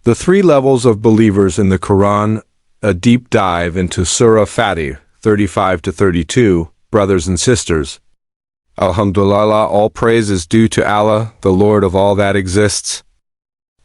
The three levels of believers in the Qur'an, a deep dive into Surah Fatir, 35 to 32, brothers and sisters. Alhamdulillah, all praise is due to Allah, the Lord of all that exists.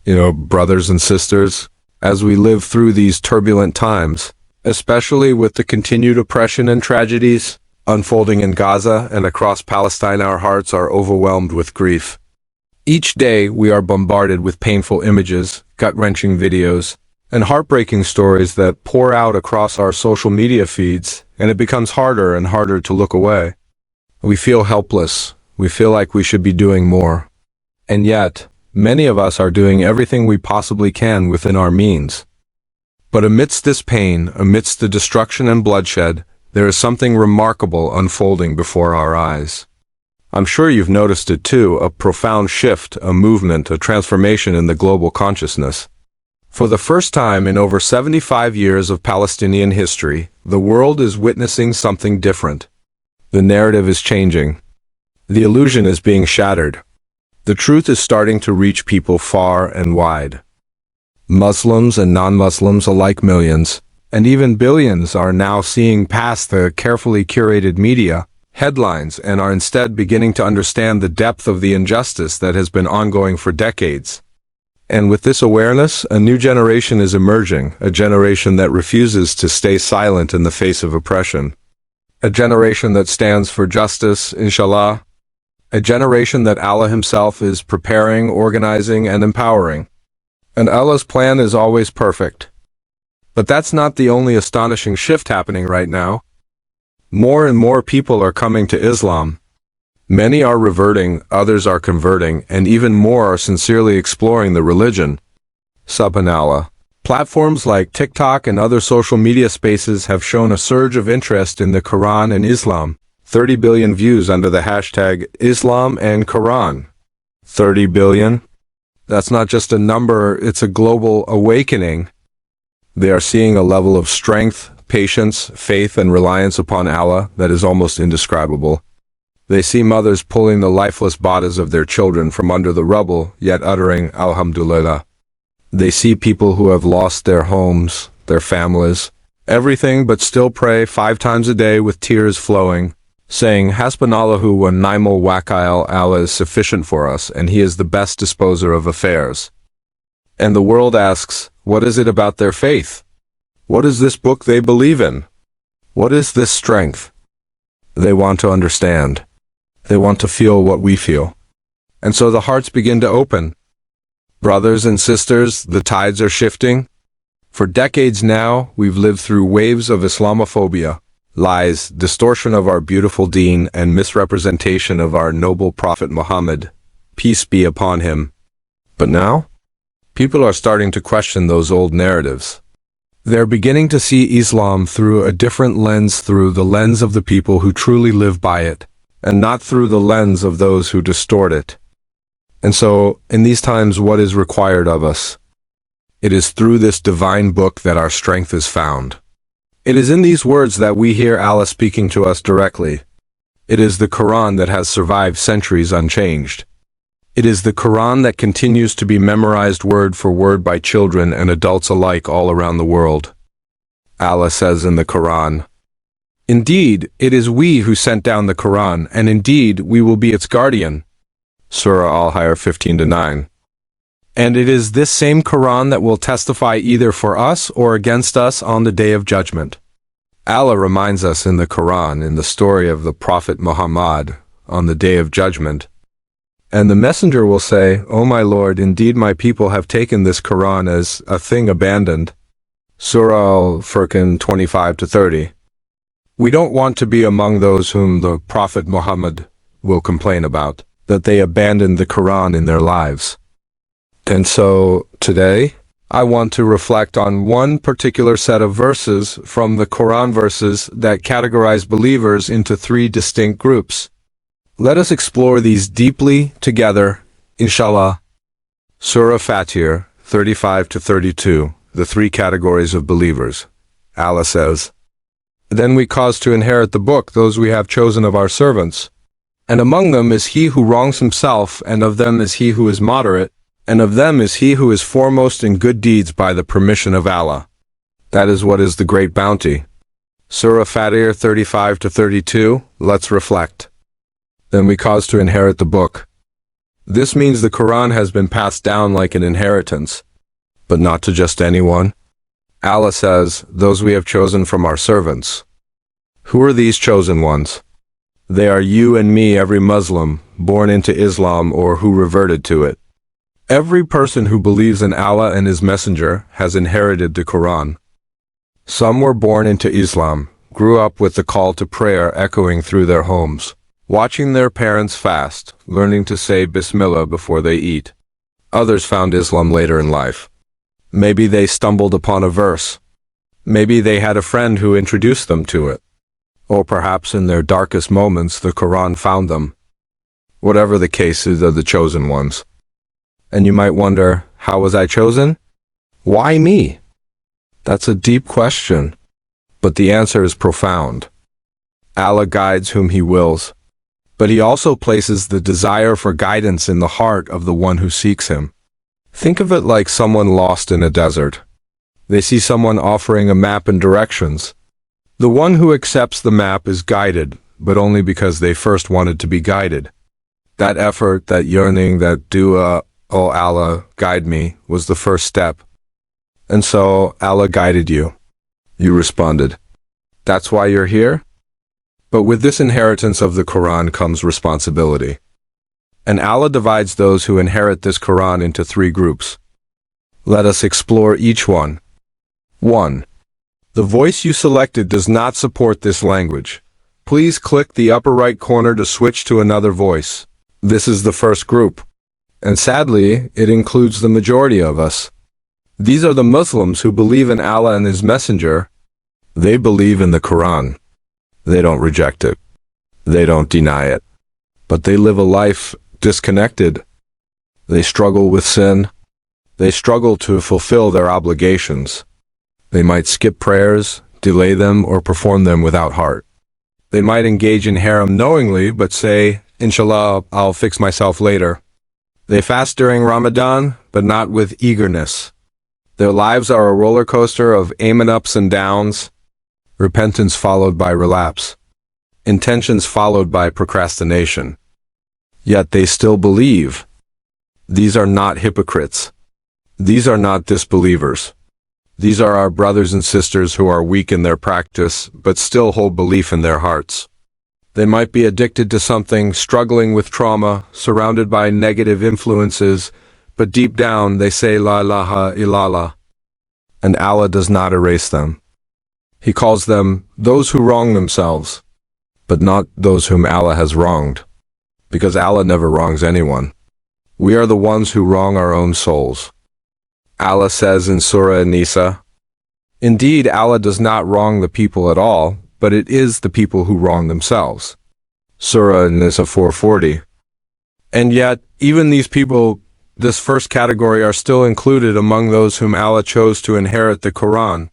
Brothers and sisters, as we live through these turbulent times, especially with the continued oppression and tragedies unfolding in Gaza and across Palestine, our hearts are overwhelmed with grief. Each day we are bombarded with painful images, gut-wrenching videos, and heartbreaking stories that pour out across our social media feeds, and it becomes harder and harder to look away. We feel helpless. We feel like we should be doing more. And yet, many of us are doing everything we possibly can within our means. But amidst this pain, amidst the destruction and bloodshed, there is something remarkable unfolding before our eyes. I'm sure you've noticed it too, a profound shift, a movement, a transformation in the global consciousness. For the first time in over 75 years of Palestinian history, the world is witnessing something different. The narrative is changing. The illusion is being shattered. The truth is starting to reach people far and wide. Muslims and non-Muslims alike, millions, and even billions, are now seeing past the carefully curated media headlines and are instead beginning to understand the depth of the injustice that has been ongoing for decades. And with this awareness, a new generation is emerging, a generation that refuses to stay silent in the face of oppression. A generation that stands for justice, inshallah. A generation that Allah Himself is preparing, organizing, and empowering. And Allah's plan is always perfect. But that's not the only astonishing shift happening right now. More and more people are coming to Islam. Many are reverting, others are converting, and even more are sincerely exploring the religion. Subhanallah. Platforms like TikTok and other social media spaces have shown a surge of interest in the Quran and Islam. 30 billion views under the hashtag Islam and Quran. 30 billion? That's not just a number, it's a global awakening. They are seeing a level of strength, patience, faith, and reliance upon Allah that is almost indescribable. They see mothers pulling the lifeless bodies of their children from under the rubble, yet uttering Alhamdulillah. They see people who have lost their homes, their families, everything, but still pray 5 times a day with tears flowing, saying, Hasbunallahu wa ni'mal wakil, Allah is sufficient for us, and He is the best disposer of affairs. And the world asks, what is it about their faith? What is this book they believe in? What is this strength? They want to understand. They want to feel what we feel. And so the hearts begin to open. Brothers and sisters, the tides are shifting. For decades now, we've lived through waves of Islamophobia, lies, distortion of our beautiful deen, and misrepresentation of our noble Prophet Muhammad, peace be upon him. But now, people are starting to question those old narratives. They're beginning to see Islam through a different lens, through the lens of the people who truly live by it, and not through the lens of those who distort it. And so, in these times, what is required of us? It is through this divine book that our strength is found. It is in these words that we hear Allah speaking to us directly. It is the Quran that has survived centuries unchanged. It is the Quran that continues to be memorized word for word by children and adults alike all around the world. Allah says in the Quran, Indeed, it is we who sent down the Quran, and indeed we will be its guardian. Surah Al-Hayr 15-9. And it is this same Quran that will testify either for us or against us on the Day of Judgment. Allah reminds us in the Quran, in the story of the Prophet Muhammad, on the Day of Judgment, and the messenger will say, O my Lord, indeed my people have taken this Quran as a thing abandoned. Surah Al-Furqan 25-30. We don't want to be among those whom the Prophet Muhammad will complain about, that they abandoned the Quran in their lives. And so, today, I want to reflect on one particular set of verses from the Quran, verses that categorize believers into 3 distinct groups. Let us explore these deeply together, inshallah. Surah Fatir, 35-32, the 3 categories of believers. Allah says, Then we cause to inherit the book those we have chosen of our servants. And among them is he who wrongs himself, and of them is he who is moderate, and of them is he who is foremost in good deeds by the permission of Allah. That is what is the great bounty. Surah Fatir 35-32, let's reflect. Then we cause to inherit the book. This means the Qur'an has been passed down like an inheritance, but not to just anyone. Allah says, those we have chosen from our servants. Who are these chosen ones? They are you and me, every Muslim, born into Islam or who reverted to it. Every person who believes in Allah and His Messenger has inherited the Qur'an. Some were born into Islam, grew up with the call to prayer echoing through their homes, watching their parents fast, learning to say Bismillah before they eat. Others found Islam later in life. Maybe they stumbled upon a verse. Maybe they had a friend who introduced them to it. Or perhaps in their darkest moments the Qur'an found them. Whatever the case, they're the chosen ones. And you might wonder, how was I chosen? Why me? That's a deep question, but the answer is profound. Allah guides whom He wills, but He also places the desire for guidance in the heart of the one who seeks Him. Think of it like someone lost in a desert. They see someone offering a map and directions. The one who accepts the map is guided, but only because they first wanted to be guided. That effort, that yearning, that dua, "Oh Allah, guide me," was the first step. And so Allah guided you. You responded. That's why you're here? But with this inheritance of the Qur'an comes responsibility. And Allah divides those who inherit this Qur'an into 3 groups. Let us explore each one. 1. The voice you selected does not support this language. Please click the upper right corner to switch to another voice. This is the first group. And sadly, it includes the majority of us. These are the Muslims who believe in Allah and His Messenger. They believe in the Qur'an. They don't reject it. They don't deny it. But they live a life disconnected. They struggle with sin. They struggle to fulfill their obligations. They might skip prayers, delay them, or perform them without heart. They might engage in haram knowingly, but say, Inshallah, I'll fix myself later. They fast during Ramadan, but not with eagerness. Their lives are a roller coaster of aiming ups and downs, repentance followed by relapse, intentions followed by procrastination. Yet they still believe. These are not hypocrites. These are not disbelievers. These are our brothers and sisters who are weak in their practice, but still hold belief in their hearts. They might be addicted to something, struggling with trauma, surrounded by negative influences, but deep down they say La ilaha illallah, and Allah does not erase them. He calls them those who wrong themselves, but not those whom Allah has wronged, because Allah never wrongs anyone. We are the ones who wrong our own souls. Allah says in Surah An-Nisa, indeed Allah does not wrong the people at all, but it is the people who wrong themselves. Surah An-Nisa 4:40. And yet, even these people, this first category, are still included among those whom Allah chose to inherit the Qur'an.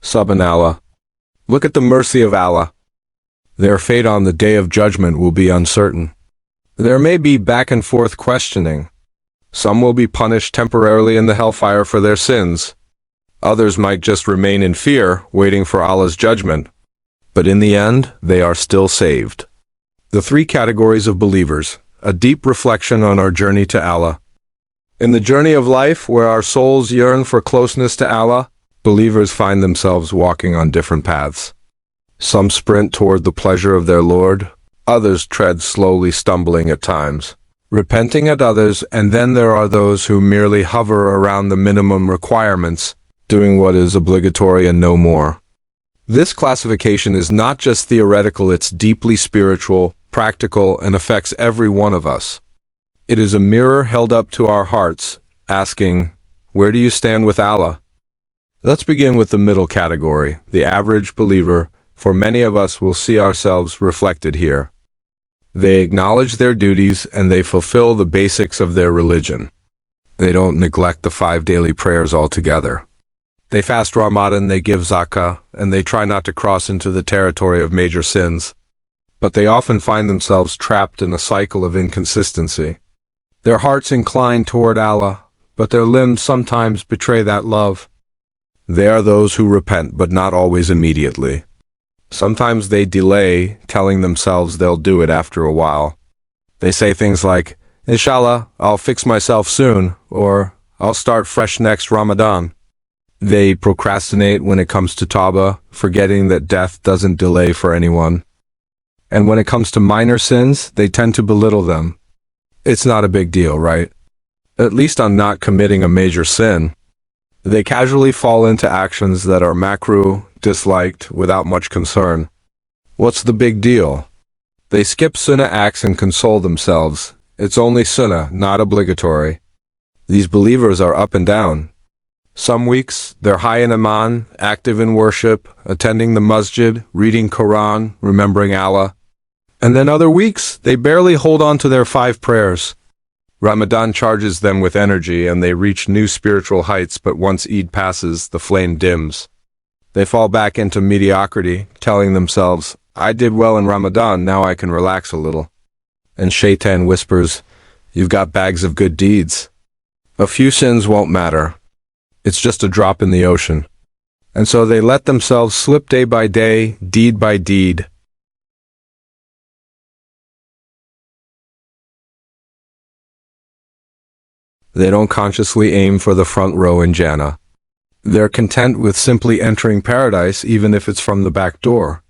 Subhanallah. Look at the mercy of Allah. Their fate on the Day of Judgment will be uncertain. There may be back and forth questioning. Some will be punished temporarily in the hellfire for their sins. Others might just remain in fear, waiting for Allah's judgment. But in the end, they are still saved. The 3 categories of believers, a deep reflection on our journey to Allah. In the journey of life, where our souls yearn for closeness to Allah, believers find themselves walking on different paths. Some sprint toward the pleasure of their Lord, others tread slowly, stumbling at times, repenting at others, and then there are those who merely hover around the minimum requirements, doing what is obligatory and no more. This classification is not just theoretical, it's deeply spiritual, practical, and affects every one of us. It is a mirror held up to our hearts, asking, where do you stand with Allah? Let's begin with the middle category, the average believer. For many of us will see ourselves reflected here. They acknowledge their duties and they fulfill the basics of their religion. They don't neglect the 5 daily prayers altogether. They fast Ramadan, they give zakah, and they try not to cross into the territory of major sins. But they often find themselves trapped in a cycle of inconsistency. Their hearts incline toward Allah, but their limbs sometimes betray that love. They are those who repent, but not always immediately. Sometimes they delay, telling themselves they'll do it after a while. They say things like, Inshallah, I'll fix myself soon, or I'll start fresh next Ramadan. They procrastinate when it comes to tawbah, forgetting that death doesn't delay for anyone. And when it comes to minor sins, they tend to belittle them. It's not a big deal, right? At least I'm not committing a major sin. They casually fall into actions that are makruh, disliked, without much concern. What's the big deal? They skip sunnah acts and console themselves. It's only sunnah, not obligatory. These believers are up and down. Some weeks, they're high in Iman, active in worship, attending the masjid, reading Qur'an, remembering Allah. And then other weeks, they barely hold on to their 5 prayers. Ramadan charges them with energy and they reach new spiritual heights, but once Eid passes, the flame dims. They fall back into mediocrity, telling themselves, I did well in Ramadan, now I can relax a little. And Shaitan whispers, you've got bags of good deeds. A few sins won't matter. It's just a drop in the ocean. And so they let themselves slip day by day, deed by deed. They don't consciously aim for the front row in Jannah. They're content with simply entering paradise even if it's from the back door.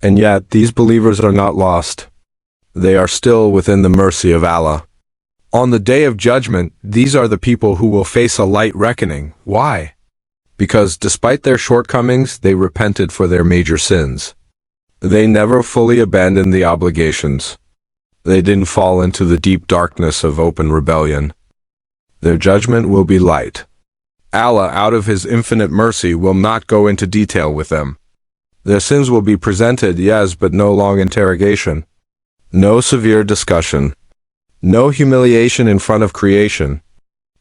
And yet, these believers are not lost. They are still within the mercy of Allah. On the Day of Judgment, these are the people who will face a light reckoning. Why? Because despite their shortcomings, they repented for their major sins. They never fully abandoned the obligations. They didn't fall into the deep darkness of open rebellion. Their judgment will be light. Allah, out of His infinite mercy, will not go into detail with them. Their sins will be presented, yes, but no long interrogation. No severe discussion. No humiliation in front of creation.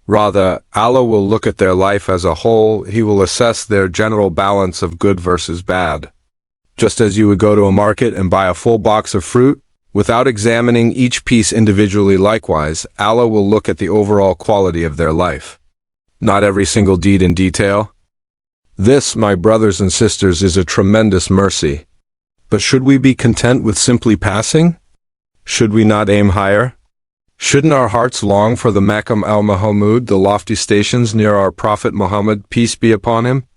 Rather, Allah will look at their life as a whole. He will assess their general balance of good versus bad. Just as you would go to a market and buy a full box of fruit, without examining each piece individually, likewise, Allah will look at the overall quality of their life. Not every single deed in detail. This, my brothers and sisters, is a tremendous mercy. But should we be content with simply passing? Should we not aim higher? Shouldn't our hearts long for the Maqam al-Mahmud, the lofty stations near our Prophet Muhammad, peace be upon him?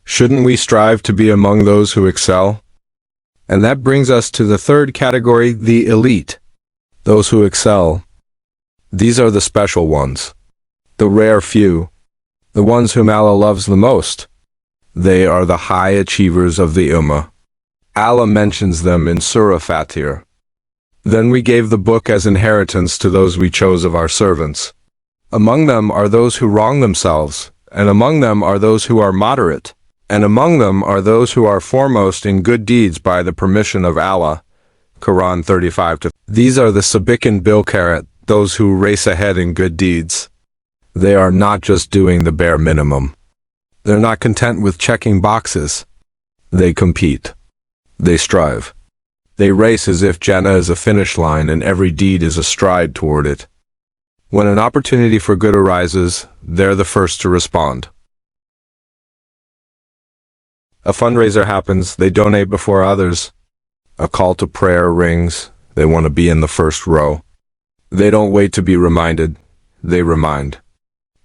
Shouldn't we strive to be among those who excel? And that brings us to the third category, the elite. Those who excel. These are the special ones. The rare few. The ones whom Allah loves the most. They are the high achievers of the Ummah. Allah mentions them in Surah Fatir. Then we gave the book as inheritance to those we chose of our servants. Among them are those who wrong themselves, and among them are those who are moderate, and among them are those who are foremost in good deeds by the permission of Allah. Quran 35. These are the Sabiqun bil khairat, those who race ahead in good deeds. They are not just doing the bare minimum. They're not content with checking boxes. They compete. They strive. They race as if Jannah is a finish line and every deed is a stride toward it. When an opportunity for good arises, they're the first to respond. A fundraiser happens, they donate before others. A call to prayer rings, they want to be in the first row. They don't wait to be reminded, they remind.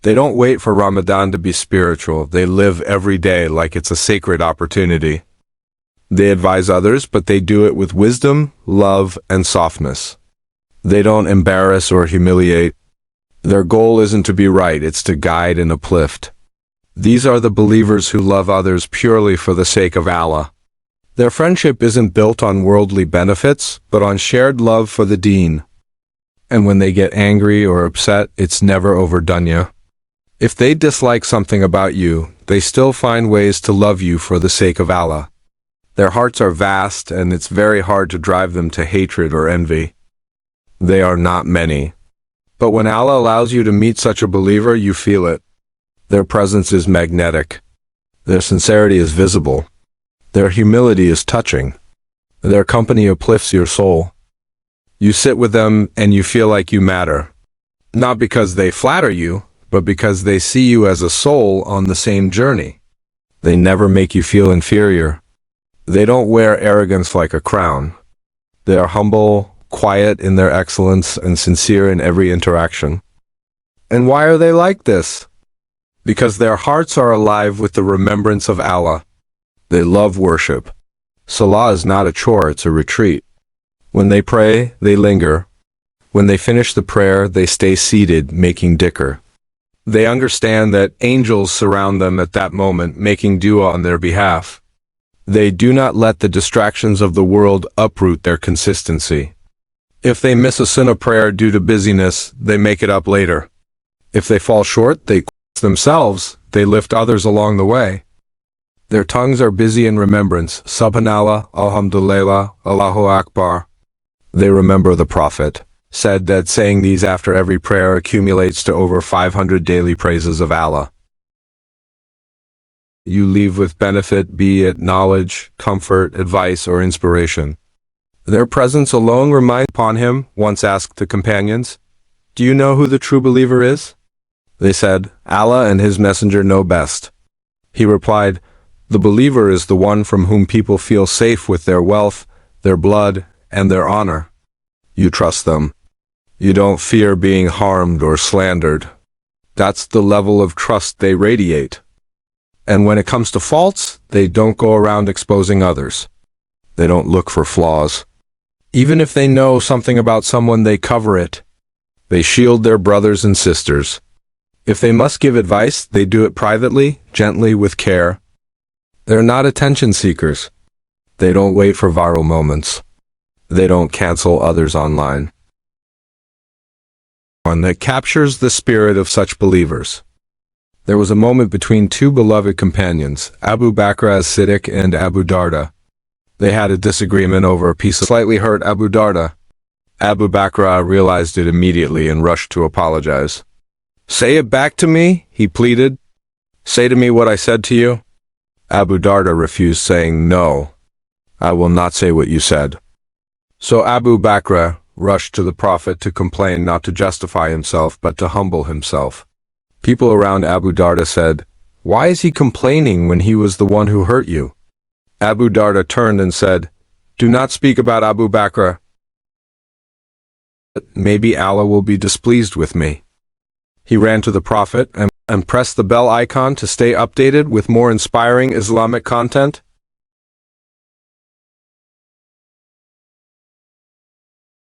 They don't wait for Ramadan to be spiritual, they live every day like it's a sacred opportunity. They advise others, but they do it with wisdom, love, and softness. They don't embarrass or humiliate. Their goal isn't to be right, it's to guide and uplift. These are the believers who love others purely for the sake of Allah. Their friendship isn't built on worldly benefits, but on shared love for the deen. And when they get angry or upset, it's never over dunya. If they dislike something about you, they still find ways to love you for the sake of Allah. Their hearts are vast, and it's very hard to drive them to hatred or envy. They are not many. But when Allah allows you to meet such a believer, you feel it. Their presence is magnetic. Their sincerity is visible. Their humility is touching. Their company uplifts your soul. You sit with them and you feel like you matter. Not because they flatter you, but because they see you as a soul on the same journey. They never make you feel inferior. They don't wear arrogance like a crown. They are humble, quiet in their excellence, and sincere in every interaction. And why are they like this? Because their hearts are alive with the remembrance of Allah. They love worship. Salah is not a chore, it's a retreat. When they pray, they linger. When they finish the prayer, they stay seated, making dhikr. They understand that angels surround them at that moment, making dua on their behalf. They do not let the distractions of the world uproot their consistency. If they miss a sunnah prayer due to busyness, they make it up later. If they fall short, they themselves, they lift others along the way. Their tongues are busy in remembrance. Subhanallah, Alhamdulillah, Allahu Akbar. They remember the Prophet said that saying these after every prayer accumulates to over 500 daily praises of Allah. You leave with benefit, be it knowledge, comfort, advice, or inspiration. Their presence alone reminds upon him, once asked the companions, "Do you know who the true believer is?" They said, "Allah and his messenger know best." He replied, "The believer is the one from whom people feel safe with their wealth, their blood, and their honor. You trust them. You don't fear being harmed or slandered. That's the level of trust they radiate. And when it comes to faults, they don't go around exposing others. They don't look for flaws. Even if they know something about someone, they cover it. They shield their brothers and sisters. If they must give advice, they do it privately, gently, with care. They're not attention seekers. They don't wait for viral moments. They don't cancel others online." One that captures the spirit of such believers. There was a moment between two beloved companions, Abu Bakr as-Siddiq and Abu Darda. They had a disagreement over a piece of slightly hurt Abu Darda. Abu Bakr realized it immediately and rushed to apologize. "Say it back to me," he pleaded. "Say to me what I said to you." Abu Darda refused, saying, "No, I will not say what you said." So Abu Bakr rushed to the Prophet to complain, not to justify himself, but to humble himself. People around Abu Darda said, "Why is he complaining when he was the one who hurt you?" Abu Darda turned and said, "Do not speak about Abu Bakr. Maybe Allah will be displeased with me." He ran to the Prophet and pressed the bell icon to stay updated with more inspiring Islamic content.